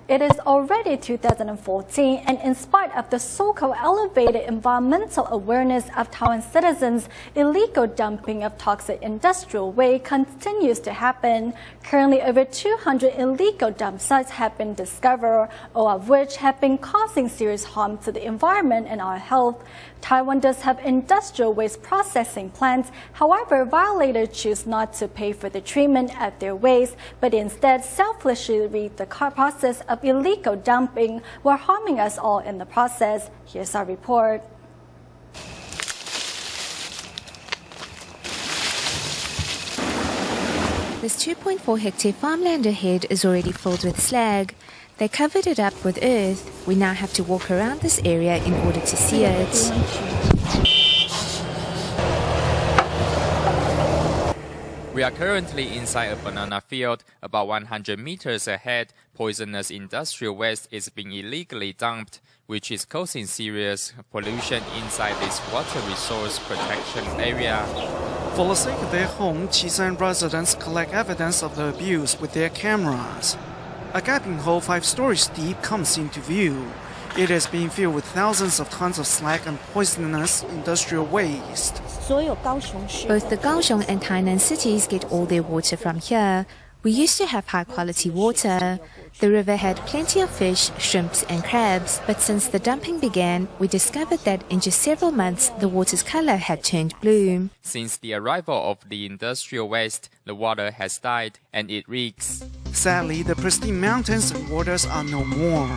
It is already 2014, and in spite of the so-called elevated environmental awareness of Taiwan citizens, illegal dumping of toxic industrial waste continues to happen. Currently, over 200 illegal dump sites have been discovered, all of which have been causing serious harm to the environment and our health. Taiwan does have industrial waste processing plants. However, violators choose not to pay for the treatment of their waste, but instead selfishly read the process of illegal dumping while harming us all in the process. Here's our report. This 2.4-hectare farmland ahead is already filled with slag. They covered it up with earth. We now have to walk around this area in order to see it. We are currently inside a banana field. About 100 meters ahead, poisonous industrial waste is being illegally dumped, which is causing serious pollution inside this water resource protection area. For the sake of their home, Qisan residents collect evidence of the abuse with their cameras. A gaping hole 5 stories deep comes into view. It has been filled with thousands of tons of slag and poisonous industrial waste. Both the Kaohsiung and Tainan cities get all their water from here. We used to have high-quality water. The river had plenty of fish, shrimps and crabs, but since the dumping began, we discovered that in just several months, the water's color had turned blue. Since the arrival of the industrial waste, the water has died and it reeks. Sadly, the pristine mountains and waters are no more.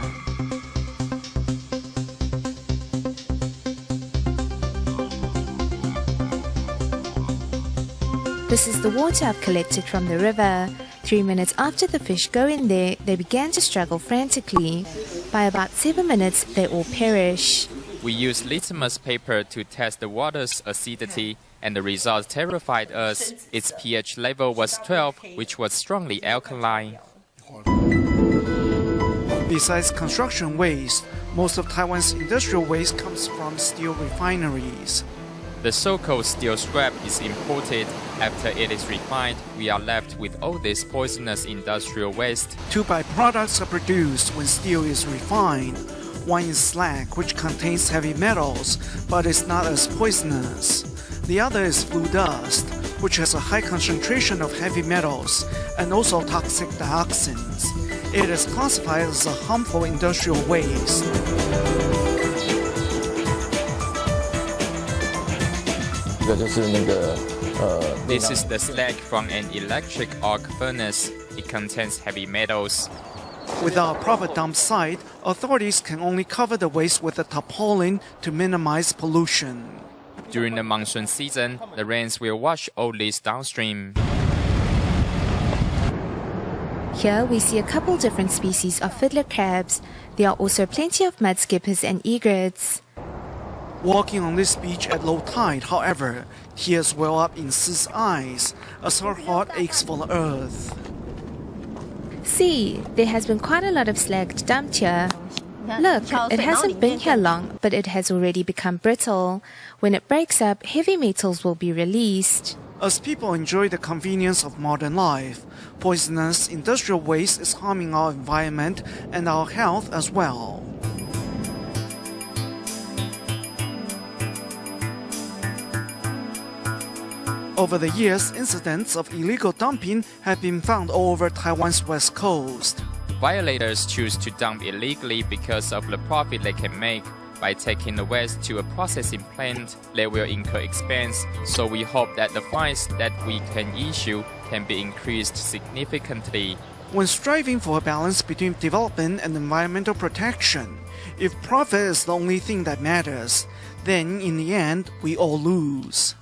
This is the water I've collected from the river. 3 minutes after the fish go in there, they began to struggle frantically. By about 7 minutes, they all perish. We used litmus paper to test the water's acidity, and the results terrified us. Its pH level was 12, which was strongly alkaline. Besides construction waste, most of Taiwan's industrial waste comes from steel refineries. The so-called steel scrap is imported. After it is refined, we are left with all this poisonous industrial waste. 2 byproducts are produced when steel is refined. One is slag, which contains heavy metals, but is not as poisonous. The other is flue dust, which has a high concentration of heavy metals and also toxic dioxins. It is classified as a harmful industrial waste. This is the slag from an electric arc furnace. It contains heavy metals. Without a proper dump site, authorities can only cover the waste with a tarpaulin to minimize pollution. During the monsoon season, the rains will wash all this downstream. Here we see a couple different species of fiddler crabs. There are also plenty of mudskippers and egrets. Walking on this beach at low tide, however, tears well up in Si's eyes as her heart aches for the earth. See, there has been quite a lot of slag dumped here. Look, it hasn't been here long, but it has already become brittle. When it breaks up, heavy metals will be released. As people enjoy the convenience of modern life, poisonous industrial waste is harming our environment and our health as well. Over the years, incidents of illegal dumping have been found all over Taiwan's west coast. Violators choose to dump illegally because of the profit they can make. By taking the waste to a processing plant, they will incur expense, so we hope that the fines that we can issue can be increased significantly. When striving for a balance between development and environmental protection, if profit is the only thing that matters, then in the end, we all lose.